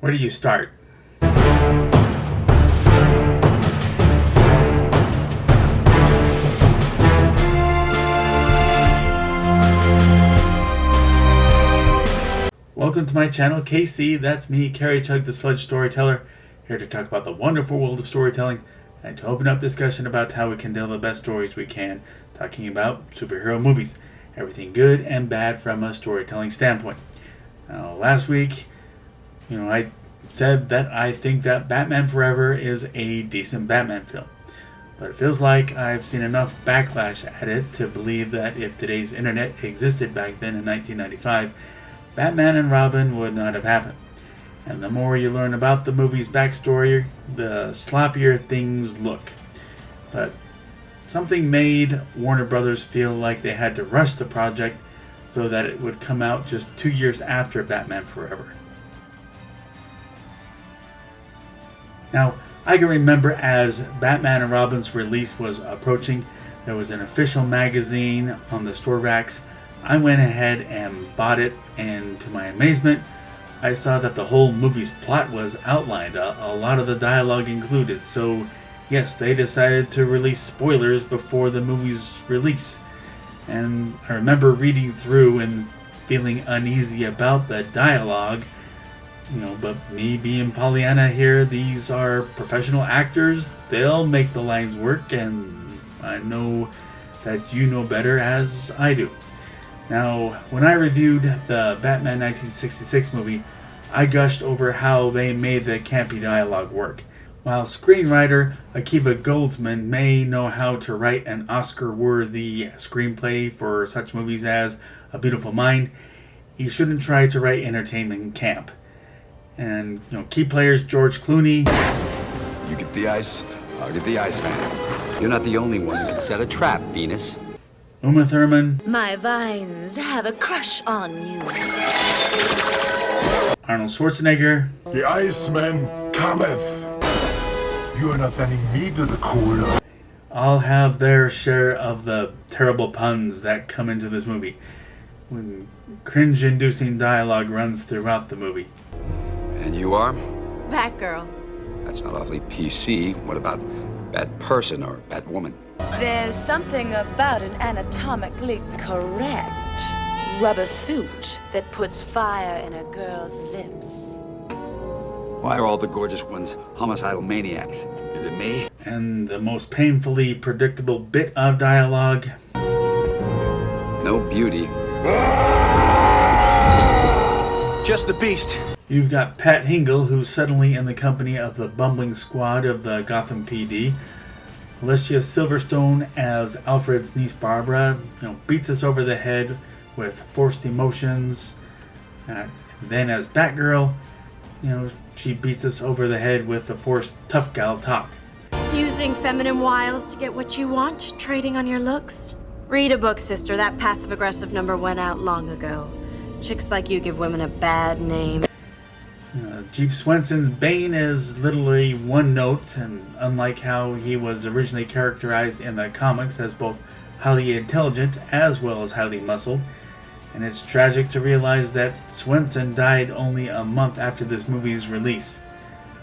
Where do you start? Welcome to my channel, KC. That's me, Carrie Chug, the Sludge Storyteller, here to talk about the wonderful world of storytelling and to open up discussion about how we can tell the best stories we can, talking about superhero movies, everything good and bad from a storytelling standpoint. Now, last week, I said that I think that Batman Forever is a decent Batman film. But it feels like I've seen enough backlash at it to believe that if today's internet existed back then in 1995, Batman and Robin would not have happened. And the more you learn about the movie's backstory, the sloppier things look. But something made Warner Brothers feel like they had to rush the project so that it would come out just 2 years after Batman Forever. Now, I can remember as Batman and Robin's release was approaching, there was an official magazine on the store racks. I went ahead and bought it, and to my amazement, I saw that the whole movie's plot was outlined, a lot of the dialogue included. So, yes, they decided to release spoilers before the movie's release. And I remember reading through and feeling uneasy about the dialogue. But me being Pollyanna here, these are professional actors. They'll make the lines work, and I know that you know better, as I do. Now, when I reviewed the Batman 1966 movie, I gushed over how they made the campy dialogue work. While screenwriter Akiva Goldsman may know how to write an Oscar-worthy screenplay for such movies as A Beautiful Mind, he shouldn't try to write entertainment camp. And, key players George Clooney. You get the ice, I'll get the Iceman. You're not the only one who can set a trap, Venus. Uma Thurman. My vines have a crush on you. Arnold Schwarzenegger. The Iceman cometh. You are not sending me to the corner. All have their share of the terrible puns that come into this movie, when cringe-inducing dialogue runs throughout the movie. And you are? Batgirl. That's not awfully PC. What about bad person or bad woman? There's something about an anatomically correct rubber suit that puts fire in a girl's lips. Why are all the gorgeous ones homicidal maniacs? Is it me? And the most painfully predictable bit of dialogue. No beauty. Just the beast. You've got Pat Hingle, who's suddenly in the company of the bumbling squad of the Gotham PD. Alicia Silverstone as Alfred's niece Barbara, beats us over the head with forced emotions. Then as Batgirl, she beats us over the head with the forced tough gal talk. Using feminine wiles to get what you want, trading on your looks? Read a book, sister. That passive-aggressive number went out long ago. Chicks like you give women a bad name. Jeep Swenson's Bane is literally one note, and unlike how he was originally characterized in the comics as both highly intelligent as well as highly muscled. And it's tragic to realize that Swenson died only a month after this movie's release.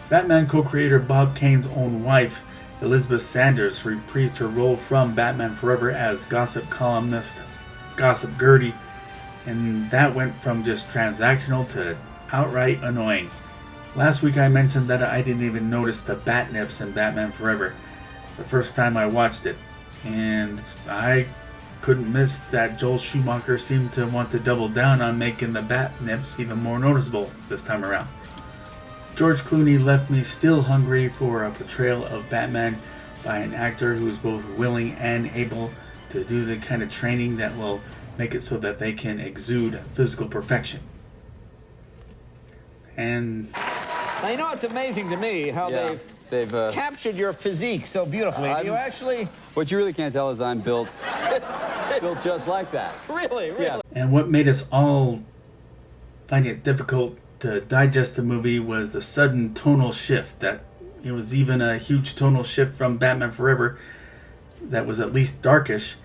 Batman co-creator Bob Kane's own wife, Elizabeth Sanders, reprised her role from Batman Forever as gossip columnist Gossip Gertie, and that went from just transactional to outright annoying. Last week I mentioned that I didn't even notice the bat nips in Batman Forever the first time I watched it, and I couldn't miss that Joel Schumacher seemed to want to double down on making the bat nips even more noticeable this time around. George Clooney left me still hungry for a portrayal of Batman by an actor who is both willing and able to do the kind of training that will make it so that they can exude physical perfection. And Now, it's amazing to me how they've captured your physique so beautifully. You actually... What you really can't tell is I'm built just like that. Really? Yeah. And what made us all find it difficult to digest the movie was the sudden tonal shift. That it was even a huge tonal shift from Batman Forever that was at least darkish,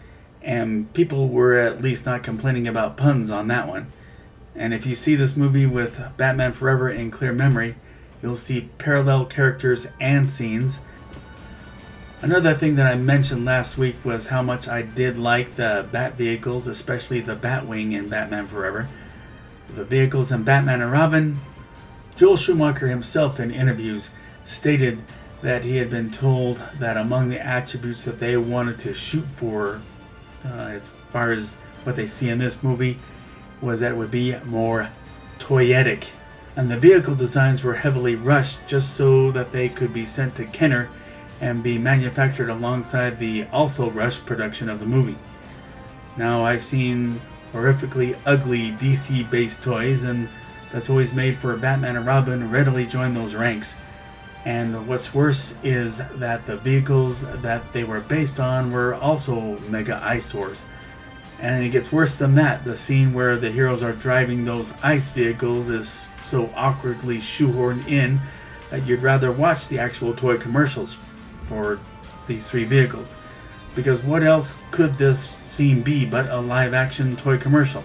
and people were at least not complaining about puns on that one. And if you see this movie with Batman Forever in clear memory, you'll see parallel characters and scenes. Another thing that I mentioned last week was how much I did like the Bat vehicles, especially the Batwing in Batman Forever. The vehicles in Batman and Robin, Joel Schumacher himself in interviews stated that he had been told that among the attributes that they wanted to shoot for, as far as what they see in this movie, was that it would be more toyetic. And the vehicle designs were heavily rushed just so that they could be sent to Kenner and be manufactured alongside the also rushed production of the movie. Now, I've seen horrifically ugly DC-based toys, and the toys made for Batman and Robin readily join those ranks. And what's worse is that the vehicles that they were based on were also mega eyesores. And it gets worse than that. The scene where the heroes are driving those ice vehicles is so awkwardly shoehorned in that you'd rather watch the actual toy commercials for these three vehicles. Because what else could this scene be but a live-action toy commercial?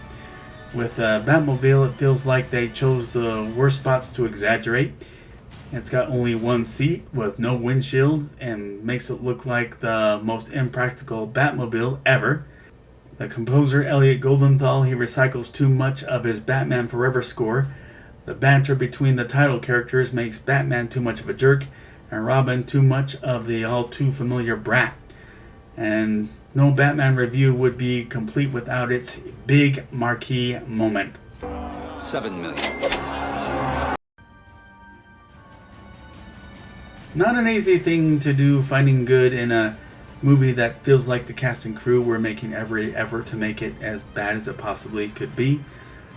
With Batmobile, it feels like they chose the worst spots to exaggerate. It's got only one seat with no windshield and makes it look like the most impractical Batmobile ever. The composer Elliot Goldenthal, he recycles too much of his Batman Forever score. The banter between the title characters makes Batman too much of a jerk and Robin too much of the all too familiar brat. And no Batman review would be complete without its big marquee moment. $7 million. Not an easy thing to do, finding good in a movie that feels like the cast and crew were making every effort to make it as bad as it possibly could be.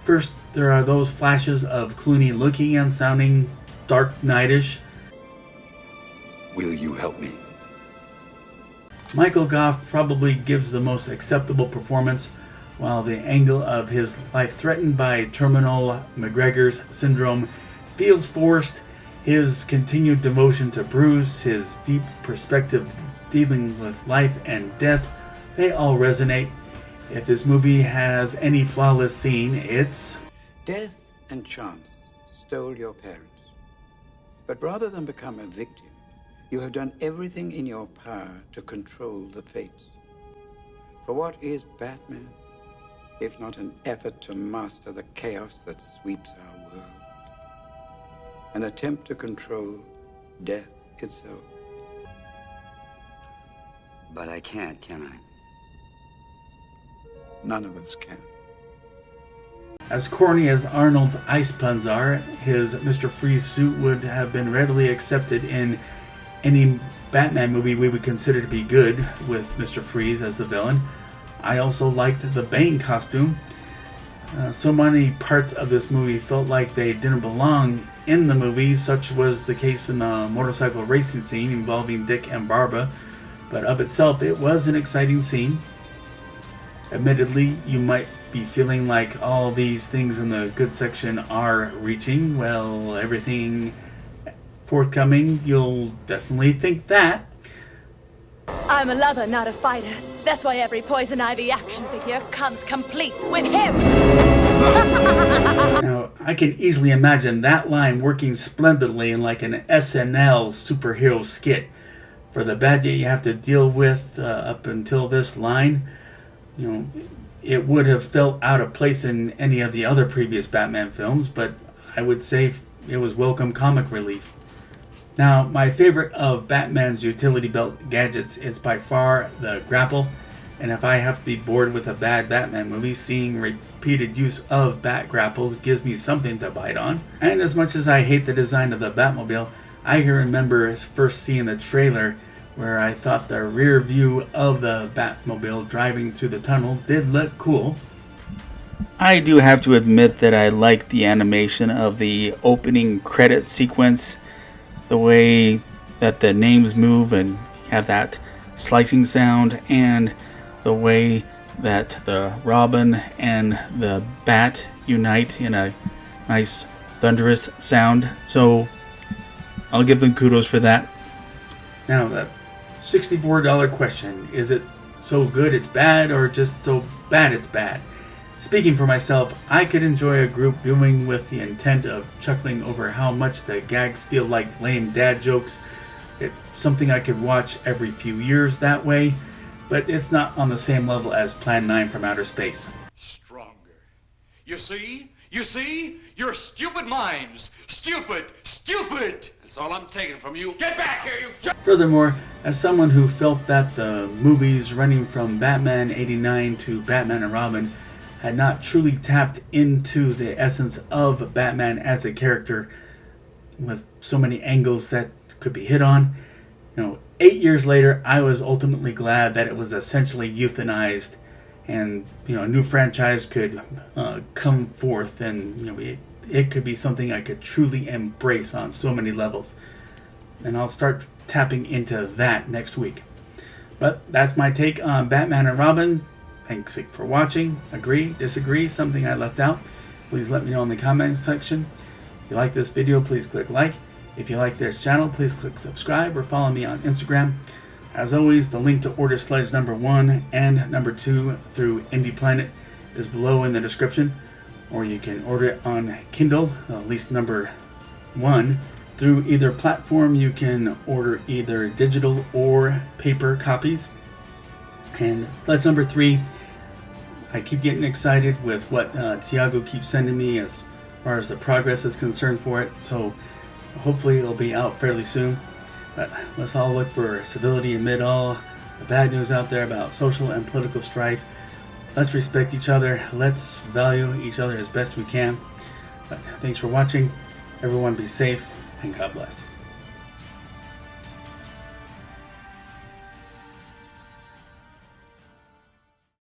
First, there are those flashes of Clooney looking and sounding Dark Knight-ish. Will you help me? Michael Goff probably gives the most acceptable performance, while the angle of his life threatened by terminal McGregor's syndrome feels forced. His continued devotion to Bruce, his deep perspective dealing with life and death, they all resonate. If this movie has any flawless scene, it's... Death and chance stole your parents. But rather than become a victim, you have done everything in your power to control the fates. For what is Batman, if not an effort to master the chaos that sweeps our world? An attempt to control death itself. But I can't, can I? None of us can. As corny as Arnold's ice puns are, his Mr. Freeze suit would have been readily accepted in any Batman movie we would consider to be good, with Mr. Freeze as the villain. I also liked the Bane costume. So many parts of this movie felt like they didn't belong in the movie. Such was the case in the motorcycle racing scene involving Dick and Barbara, but of itself it was an exciting scene. Admittedly, you might be feeling like all these things in the good section are reaching. Well, everything forthcoming, you'll definitely think that. I'm a lover, not a fighter. That's why every Poison Ivy action figure comes complete with him. Now, I can easily imagine that line working splendidly in like an SNL superhero skit. For the bad that you have to deal with up until this line, you know, it would have felt out of place in any of the other previous Batman films, but I would say it was welcome comic relief. Now, my favorite of Batman's utility belt gadgets is by far the grapple, and if I have to be bored with a bad Batman movie, seeing repeated use of bat grapples gives me something to bite on. And as much as I hate the design of the Batmobile, I can remember first seeing the trailer where I thought the rear view of the Batmobile driving through the tunnel did look cool. I do have to admit that I like the animation of the opening credit sequence. The way that the names move and have that slicing sound, and the way that the Robin and the Bat unite in a nice thunderous sound. So I'll give them kudos for that. Now, that $64 question, is it so good it's bad or just so bad it's bad? Speaking for myself, I could enjoy a group viewing with the intent of chuckling over how much the gags feel like lame dad jokes. It's something I could watch every few years that way, but it's not on the same level as Plan 9 from Outer Space. Stronger. You see? You see? Your stupid minds. Stupid. Stupid. That's all I'm taking from you. Get back here, you... Furthermore, as someone who felt that the movies running from Batman 89 to Batman and Robin had not truly tapped into the essence of Batman as a character with so many angles that could be hit on, 8 years later, I was ultimately glad that it was essentially euthanized, and a new franchise could come forth, and it could be something I could truly embrace on so many levels. And I'll start tapping into that next week. But that's my take on Batman and Robin. Thanks for watching. Agree, disagree, something I left out, please let me know in the comments section. If you like this video, please click like. If you like this channel, please click subscribe or follow me on Instagram. As always, the link to order Sledge number 1 and number 2 through Indie Planet is below in the description, or you can order it on Kindle, at least number 1. Through either platform, you can order either digital or paper copies. And Sledge number 3, I keep getting excited with what Tiago keeps sending me as far as the progress is concerned for it, so hopefully it'll be out fairly soon. But let's all look for civility amid all the bad news out there about social and political strife. Let's respect each other, let's value each other as best we can. But thanks for watching, everyone be safe, and God bless.